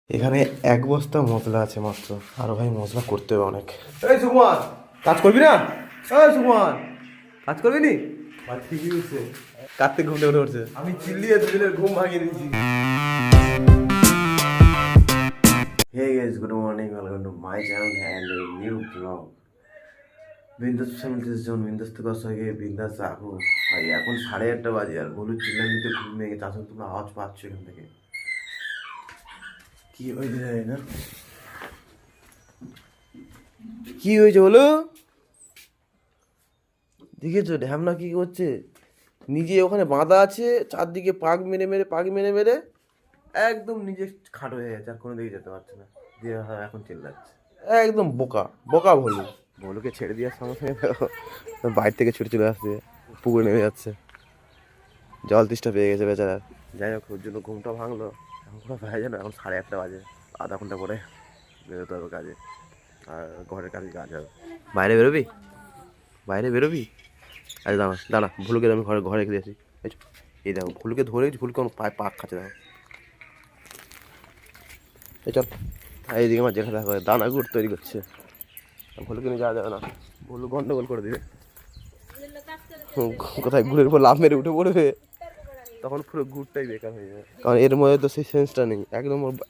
এখানে এক বস্তা মশলা আছে মাত্র, আরো ভাই মশলা করতে হবে অনেক। এই সুকুমার, কাজ করবি না? এই সুকুমার, কাজ করবি নি? ভাই ঠিকই হচ্ছে, কার্তিক ঘুম থেকে উঠে পড়ছে, আমি চিল্লিয়ে দুদিনের ঘুম ভাঙিয়ে দিয়েছি। Hey guys, good morning, welcome to my channel and a new vlog. বিন্দাস ফ্যামিলির জন্য বিন্দাস থেকে সঙ্গে বিন্দাস রাখো ভাই। এখন 8:30 বাজে আর বলু চিল্লানিতে ঘুম ভেঙে গেছে। আসলে তোমরা আওয়াজ পাচ্ছ এখান থেকে, কি হয়েছে জানি না, কি হয়েছে বলো? দেখেছো ঢ্যামনা কি করছে? নিজে ওখানে বাঁধা আছে, চারদিকে পাক মেরে মেরে একদম নিজে খাট হয়ে গেছে, আর কোনো দিকে যেতে পারছে না, দিয়ে এখন চিল্লাচ্ছে। একদম বোকা বোকা ভলু। ভলুকে ছেড়ে দেওয়ার সঙ্গে সঙ্গে বাইরে থেকে ছুটে চলে আসছে, পুকুরে নেমে যাচ্ছে, জল তেষ্টা পেয়ে গেছে বেচারা। যাই হোক, ওর জন্য ঘুমটা ভাঙলো। এখন কোনো ভাই জানো, এখন 8:30 বাজে, আধা ঘন্টা পরে বেরোতে হবে কাজে, আর ঘরের কাজে কাজ হবে। বাইরে বেরোবি? বাইরে বেরোবি? আরে দাঁড়া দাঁড়া, ভুলুকে আমি ঘরে ঘরে রেখে দিয়েছি। এই দেখো ভুলুকে ধরে, ভুলুকে আমার পায়ে পাক খাচ্ছে, দেখো। এই চল, এইদিকে আমার যেখানে দেখা দানা গুড় তৈরি করছে, ভুলুকে নিয়ে যাওয়া যাবে না, ভুলু গন্ডগোল করে দিবে। কোথায় গুড়ের উপর লাভ মেরে উঠে পড়বে, তখন পুরো গুড়টাই বেকার হয়ে যাবে, কারণ এর মধ্যে তো সেই সেন্সটা নেই।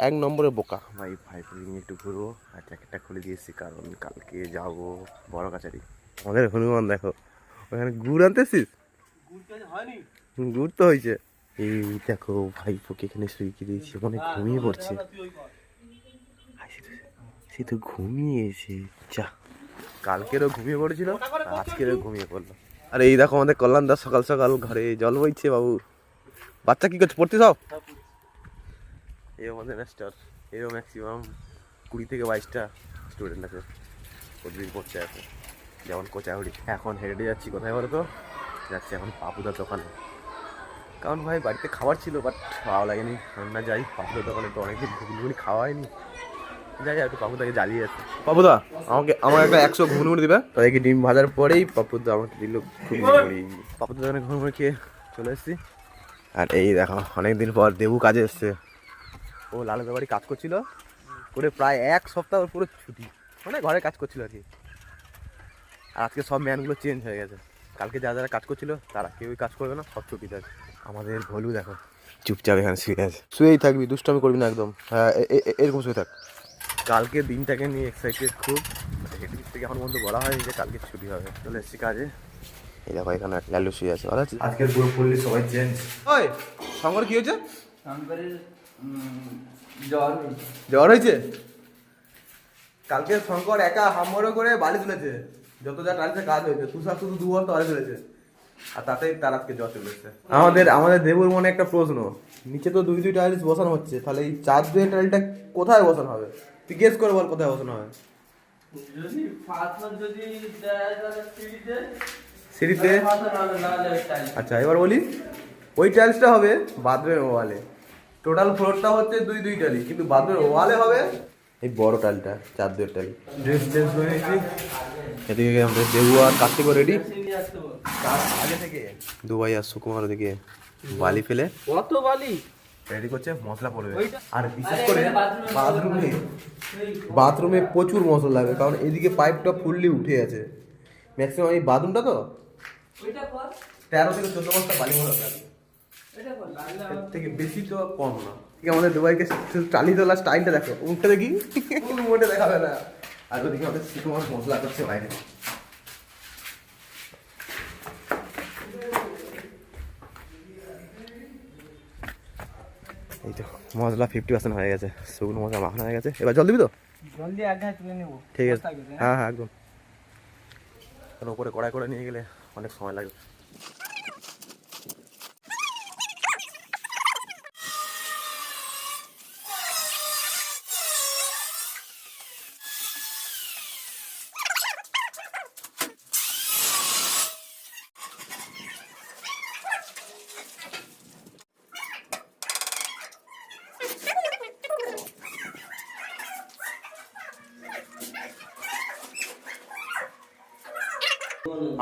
এক নম্বরে বোকা ভাই। ভাই নিয়ে একটু ঘুরবো, আর জ্যাকেটটা খুলে দিয়েছি কারণ কালকে যাবো বড় কাছারি। আমাদের হনুমান দেখো, ওখানে গুড় আনতেছিস? গুড় তো হয়েছে। এই দেখো ভাই পোকে এখানে শুয়ে দিয়েছি, ওখানে ঘুমিয়ে পড়ছে। সে তো ঘুমিয়েছে, যা কালকেরও ঘুমিয়ে পড়েছিল, আজকেরও ঘুমিয়ে পড়লো। আর এই দেখো আমাদের কল্যাণ দাস সকাল সকাল ঘরে জল বইছে। বাবু বাচ্চা কি করছে, পড়তে সব? এই আমাদের মাস্টার, এরও ম্যাক্সিমাম 20 থেকে 22টা স্টুডেন্ট আছে, প্রতিদিন পড়ছে আছে, যেমন কোচাহুড়ি। এখন হেঁটে যাচ্ছি কোথায় বলো তো? যাচ্ছি এখন পাপুদার দোকানে, কারণ ভাই বাড়িতে খাবার ছিল বাট ভালো লাগেনি। না যাই পাপুদার দোকানে, তো অনেকদিন ঘুগনি খাওয়া হয়নি, যাই একটু পাপুদাকে জ্বালিয়ে যাচ্ছে। পাপুদা আমার একটা 100 ঘুগনি দিবে। তাদেরকে ডিম ভাজার পরেই পাপুদা আমাকে দিল ঘুগনি। পাপুদার দোকানে ঘুগনি খেয়ে চলে এসেছি। আর এই দেখো অনেকদিন পর দেবু কাজে এসছে। ও লালুর বাড়ি কাজ করছিল, করে প্রায় 1 সপ্তাহ পুরো ছুটি, মানে ঘরে কাজ করছিল আর কি। আর আজকে সব ম্যানগুলো চেঞ্জ হয়ে গেছে, কালকে যারা যারা কাজ করছিল তারা কেউই কাজ করবে না, সব ছুটিতে আছে। আমাদের ভলু দেখো চুপচাপ এখানে শুয়ে আছে, শুয়েই থাকবি, দুষ্টামি করবি না একদম। হ্যাঁ এরকম শুয়ে থাক। কালকে দিনটাকে নিয়ে এক্সাইটেড খুব, হেড অফিস থেকে এখন পর্যন্ত বলা হয় যে কালকে ছুটি হবে। চলে এসেছি কাজে। এই দেখো এখানে লালু শুয়ে আছে, ভালো আছে। আজকের পুরো ফুললি সবাই চেঞ্জ। ওই শঙ্কর কি হয়েছে? শঙ্করের জ্বর হয়েছে। কালকে শঙ্কর একা হামড়ো করে বালি তুলেছে, যত যা টাইলসে কাজ হয়েছে, তুষার শুধু 2 বস্তা বালি তুলেছে, আর তাতেই তার আজকে জ্বর চলে এসেছে। আমাদের দেবুর মনে একটা প্রশ্ন, নিচে তো 2 টাইলস বসানো হচ্ছে, তাহলে এই 4-2 টাইলটা কোথায় বসানো হবে? তুই গেস করে বল কোথায় বসানো হবে? সিঁড়িতে। আচ্ছা এবার বলি, ওই টাইলসটা হবে বাথরুমের ওয়ালে। টোটাল ফ্লোরটা হচ্ছে 2 টাইলই, কিন্তু বাথরুমের ওয়ালে হবে এই বড় টাইলটা, 4-2 টাইল। ড্রেস চেঞ্জ করে নিয়েছি, এদিকে আমাদের দেবু আর কার্তিকও রেডি আগে থেকে। দুবাই আর সুকুমার ওদিকে বালি ফেলে, কত বালি রেডি করছে, মশলা পড়বে। আর বিশেষ করে বাথরুমে প্রচুর মশলা লাগবে, কারণ এদিকে পাইপটা ফুললি উঠে আছে। ম্যাক্সিমাম এই বাথরুমটা তো 13 থেকে 14 বস্তা বালি মশলা লাগবে, এর থেকে বেশি তো কম না। ঠিক আমাদের দুবাইকে টালি তোলা স্টাইলটা দেখো, উঠে দেখি মোটে দেখাবে না। আর ওদিকে আমাদের সুকুমার মশলা করছে বাইরে। এই তো মশলা 50% হয়ে গেছে, শুকনো মশলা মাখানো হয়ে গেছে। এবার জল দিবি তো? জল দিয়ে এক ঘাট তুলে নেব, ঠিক আছে। হ্যাঁ হ্যাঁ একদম, কারণ উপরে কড়াই করে নিয়ে গেলে অনেক সময় লাগবে।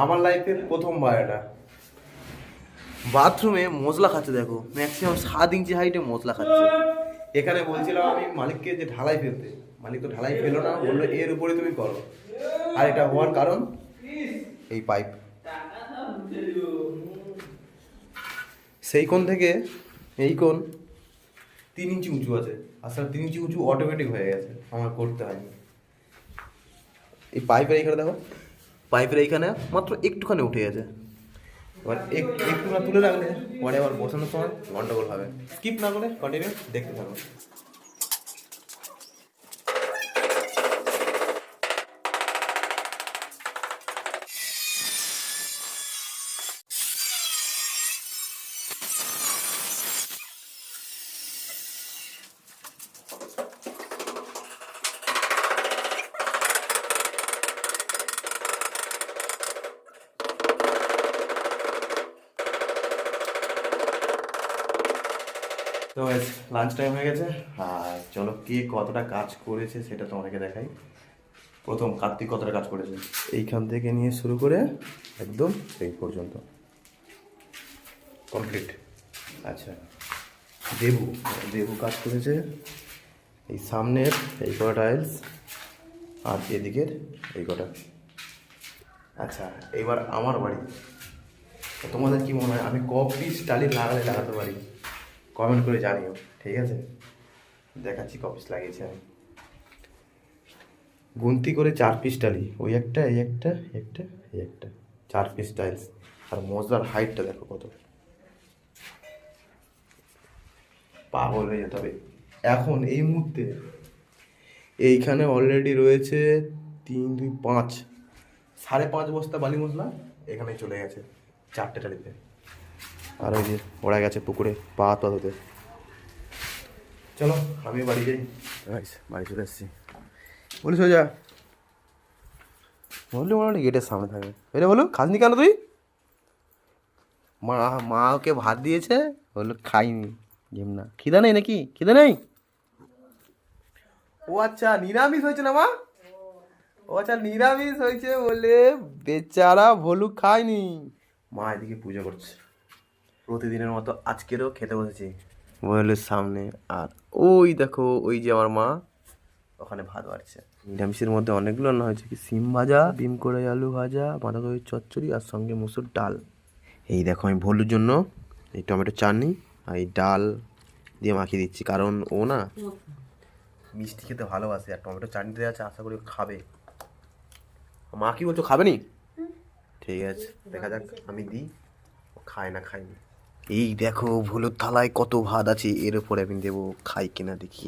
আমার লাইফে প্রথমবার এটা, বাথরুমে মশলা খাচ্ছে দেখো, ম্যাক্সিমাম 7 ইঞ্চি হাইটে মশলা খাচ্ছে। এখানে বলছিলাম আমি মালিককে যে ঢালাই ফেলতে, মালিক তো ঢালাই ফেলো না, বললো এর উপরে তুমি করো। আর এটা হওয়ার কারণ এই পাইপ, সেই কোণ থেকে এই কোণ 3 ইঞ্চি উঁচু আছে, আসলে 3 ইঞ্চি উঁচু অটোমেটিক হয়ে গেছে, আমার করতে হয়নি। এই পাইপের এইখানে দেখো, পাইপের এইখানে মাত্র একটুখানি উঠে গেছে। এবার একটু না তুলে রাখলে পরে আবার বসানোর সময় গন্ডগোল হবে। স্কিপ না করে কন্টিনিউ দেখতে থাকো। তো লাঞ্চ টাইম হয়ে গেছে, আর চলো কে কতটা কাজ করেছে সেটা তোমাদেরকে দেখাই। প্রথম কার্তিক কতটা কাজ করেছে, এইখান থেকে নিয়ে শুরু করে একদম এই পর্যন্ত কমপ্লিট। আচ্ছা, দেবু দেবু কাজ করেছে এই সামনের এই কটা টাইলস আর এদিকের এই কটা। আচ্ছা, এবার আমার বাড়ি, তোমাদের কি মনে হয় আমি ক পিস টালি লাগাতে পারি, কমেন্ট করে জানিও, ঠিক আছে? দেখাচ্ছি ক পিস লাগিয়েছি আমি। গুনতি করে 4 পিস টালি, ওই একটা, এই একটা, একটা, এই একটা, 4 পিস টাইলস। আর মশলার হাইটটা দেখো কত, পাগল হয়ে যেতে হবে। এখন এই মুহূর্তে এইখানে অলরেডি রয়েছে 3, 2, 5, 5.5 বস্তা বালি মশলা এখানে চলে গেছে 4টে টালিতে। আর ওই যে ওরা গেছে পুকুরে পা ধুতে। চলো আমি বাড়ি যাই, বাড়ি চলে এসেছি। বলিস হয়ে যা, বললি মোটামুটি গেটের সামনে থাকবে। এটা বলো খাসনি কেন তুই? মা ওকে ভাত দিয়েছে, বললো খাইনি, না খিদা নেই নাকি? খিদা নেই? ও আচ্ছা নিরামিষ হয়েছে না মা? ও আচ্ছা নিরামিষ হয়েছে বলে বেচারা ভলু খায়নি। মা এদিকে পুজো করছে প্রতিদিনের মতো, আজকেরও খেতে বসেছি বলের সামনে। আর ওই দেখো ওই যে আমার মা ওখানে ভাত বাড়ছে। নিরামিষের মধ্যে অনেকগুলো রান্না হয়েছে, কি সিম ভাজা, ডিম কড়াই আলু ভাজা, বাঁধাকপির চচ্চড়ি আর সঙ্গে মুসুর ডাল। এই দেখো আমি ভলুর জন্য এই টমেটো চাটনি আর এই ডাল দিয়ে মাখিয়ে দিচ্ছি, কারণ ও না মিষ্টি খেতে ভালোবাসে, আর টমেটো চাটনি দেওয়া আছে, আশা করি খাবে। মা কি বলছো, খাবে নি? ঠিক আছে দেখা যাক, আমি দিই, খায় না খাইনি। এই দেখো ভুলোর থালায় কত ভাত আছে, এর উপরে আমি দেবো, খাই কিনা দেখি।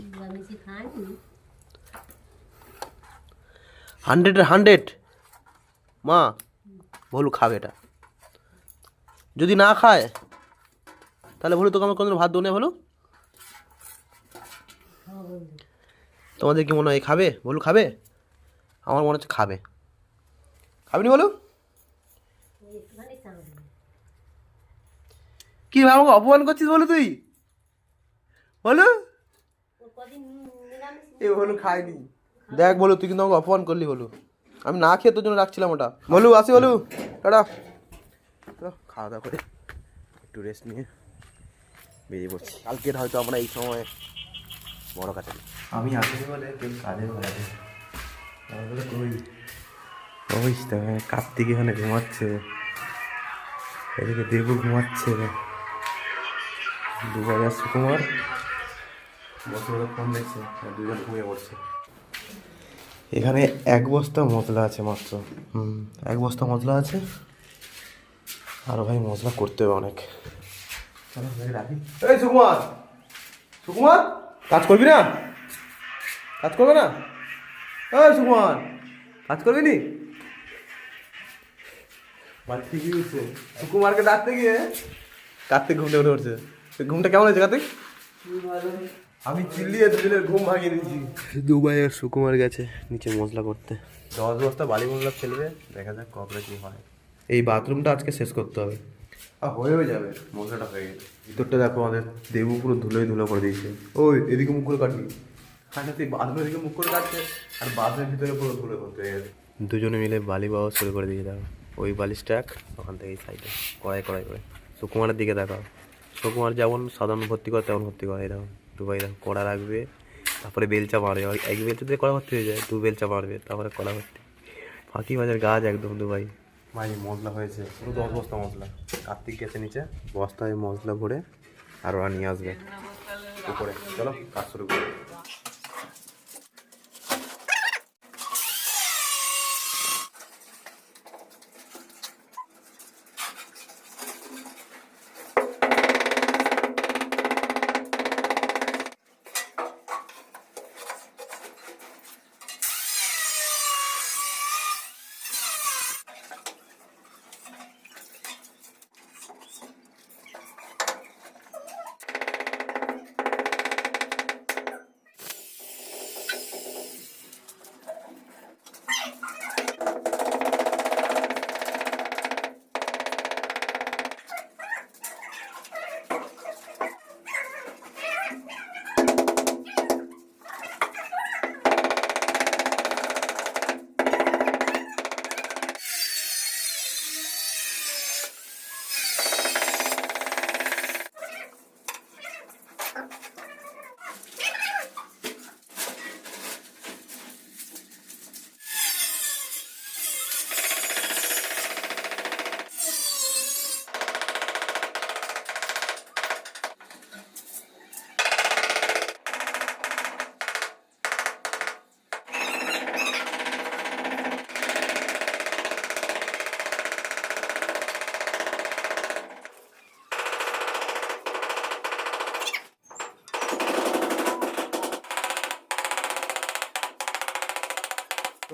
100 মা ভলু খাবে এটা, যদি না খায় তাহলে ভলু তোকে আমার কোনো ভাত দেবো না। ভলু তোমাদের কি মনে হয় খাবে? ভলু খাবে? আমার মনে হচ্ছে খাবে। খাবি নি বলো? কি আমাকে অপমান করছিস বলো তুই? বলো এ বলু খাইনি, দেখ বলু তুই কিন্তু আমাকে অপমান করলি। বলু আমি না খেয়ে তোর জন্য রাখছিলাম ওটা। বলু আসি, বলু টাটা। খাওয়া দাওয়া করে একটু রেস্ট নিয়ে বেরিয়ে পড়ছি। কালকের হয়তো আমরা এই সময় বড় কাছে আমি আসিনি বলে কেউ কাজে ঘোরাবে। ওই কার্তিক এখানে ঘুমাচ্ছে, এদিকে দেবু ঘুমাচ্ছে, দুবাইয়া সুকুমার বসে বসে ফোন দেখছে, দুজন ঘুমিয়ে পড়ছে। এখানে 1 বস্তা মশলা আছে মাত্র, 1 বস্তা মশলা আছে। আরো ভাই মশলা করতে হবে অনেক। চলো রাখি। এই সুকুমার, সুকুমার কাজ করবি না? কাজ করবে না? এই সুকুমার কাজ করবি নি? বাড়ি কি হচ্ছে? সুকুমারকে ডাকতে গিয়ে কার্তিক ঘুমটা উঠে পড়ছে। ঘুমটা কেমন হয়েছে কার্তিক? আমি চিল্লিয়ে দুজনের ঘুম ভাঙিয়ে দিয়েছি। দুবাইয়ের সুকুমার গেছে নিচে মশলা করতে, 10 বস্তা বালি মশলা ফেলবে, দেখা যাক কবে কি হয়। এই বাথরুমটা আজকে শেষ করতে হবে, আর হয়েও যাবে, মশলাটা হয়ে গেছে। ভিতরটা দেখো আমাদের দেবু পুরো ধুলোয় ধুলো করে দিয়েছে। ওই এদিকে মুখ করে কাটবি, হ্যাঁ তুই বাথরুমের দিকে মুখ করে কাটছে, আর বাথরুমের ভিতরে পুরো ধুলো করতে হয়ে গেছে। দুজনে মিলে বালি বাওয়া শুরু করে দিয়ে দাও, ওই বালি স্ট্যাক ওখান থেকে এই সাইডে কড়াই কড়াই করে। সুকুমারের দিকে দেখাও, সুকুমার যেমন সাধারণ ভর্তি করে তেমন ভর্তি করে, এরকম দুবাই দেখো কড়া রাখবে, তারপরে বেলচা মারবে, এক বেলচা দিয়ে কড়া ভর্তি হয়ে যায়, দু বেলচা মারবে, তারপরে কড়া ভর্তি। ফাঁকি মাছের গাছ একদম দুবাই। ভাই মশলা হয়েছে পুরো 10 বস্তা মশলা, কার্তিক গেছে নিচে বস্তায় মশলা ভরে আর ওরা নিয়ে আসবে উপরে। চলো কাজ শুরু করি।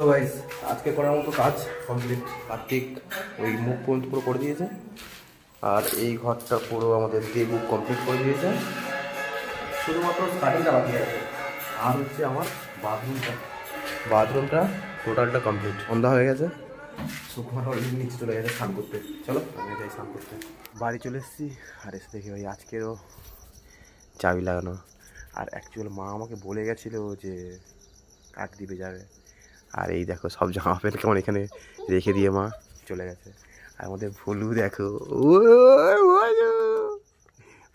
তো গাইস আজকে করার মতো কাজ কমপ্লিট। কার্তিক ওই মুখ পর্যন্ত পুরো করে দিয়েছে, আর এই ঘরটা পুরো আমাদের দেবু কমপ্লিট করে দিয়েছে, শুধুমাত্র স্টার্টিংটা বাকি আছে। আর হচ্ছে আমার বাথরুমটা টোটালটা কমপ্লিট। সন্ধ্যা হয়ে গেছে, সুকুমার অলরেডি নিচে চলে গেছে স্নান করতে। চলো আমি যাই স্নান করতে। বাড়ি চলে এসেছি আর এসে দেখি ভাই আজকেরও চাবি লাগানো। আর অ্যাকচুয়াল মা আমাকে বলে গেছিলো যে কাকদ্বীপে যাবে, আর এই দেখো সব জামা প্যান্ট কেমন এখানে রেখে দিয়ে মা চলে গেছে। আর আমাদের ভুলু দেখো,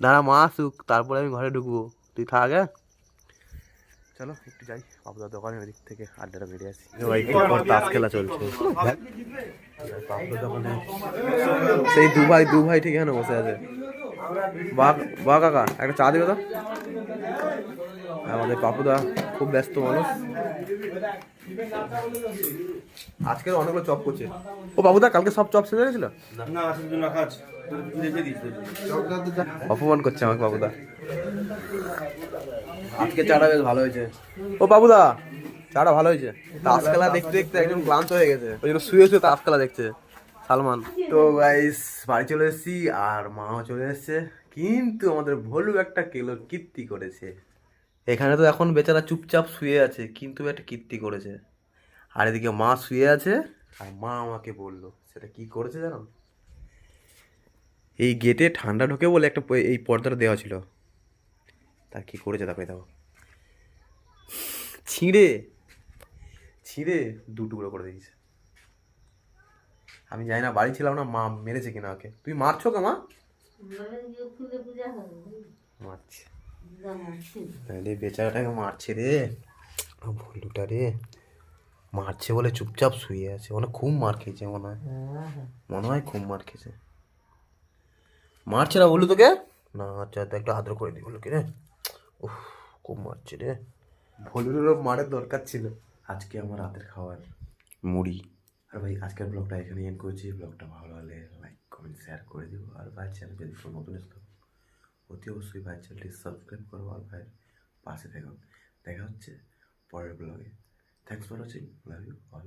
দাঁড়া মা আসুক তারপরে আমি ঘরে ঢুকবো, তুই থাক। হ্যাঁ চলো একটু যাই পাপুদার দোকানের দিক থেকে আড্ডাটা বেরিয়ে আসি। ভাই তাস খেলা চলছে পাপুদার দোকানে, সেই দু ভাই ঠিক এখানে বসে আছে। বা কাকা একটা চা দেবে তো। আমাদের পাপুদা খুব ব্যস্ত মানুষ, আজকের অনেকগুলো চপ করছে। ও বাবুদা কালকে সব চপ শেষ হয়ে গেছিল? অপমান করছে আমাকে বাবুদা। আজকে চাটা বেশ ভালো হয়েছে। ও বাবুদা চাটা ভালো হয়েছে। তাস খেলা দেখতে দেখতে একদম ক্লান্ত হয়ে গেছে, ওই জন্য শুয়ে শুয়ে তাস খেলা দেখছে সালমান। তো গাইস বাড়ি চলে এসেছি আর মাও চলে এসছে, কিন্তু আমাদের ভলু একটা কীর্তি করেছে। এখানে তো এখন বেচারা চুপচাপ শুয়ে আছে, কিন্তু একটা কীর্তি করেছে। আর এদিকে মা শুয়ে আছে, আর মা আমাকে বললো সেটা কি করেছে জানো? এই গেটে ঠান্ডা ঢোকে বলে একটা এই পর্দাটা দেওয়া ছিল, তা কি করেছে তাকে দেখো, ছিঁড়ে ছিঁড়ে দু টুকরো করে দিয়েছে। আমি জানি না, বাড়ি ছিলাম না, মা মেরেছে কিনা ওকে। তুই মারছো কে মা? মারছে রে বেচারাটাকে, মারছে রে ভল্লুটা রে, মারছে বলে চুপচাপ শুয়ে আছে। মানে খুব মার খেয়েছে মনে হয় খুব মার খেয়েছে। মারছে না বললু তোকে? না আচ্ছা একটু আদর করে দিই বলুকে রে। উফ খুব মারছে রে, ভলুরেরও মারের দরকার ছিল। আজকে আমার রাতের খাবার মুড়ি। আর ভাই আজকের ব্লগটা এখানে এন্ড করছি। ব্লগটা ভালো লাগলে লাইক কমেন্ট শেয়ার করে দিও, আর ভাই চ্যানেল যদি নতুন এসে অতি অবশ্যই ভাই চ্যানেলটি সাবস্ক্রাইব করো, আর ভাইয়ের পাশে থাকুন। দেখা হচ্ছে পরের ব্লগে। Thanks for watching, love you all.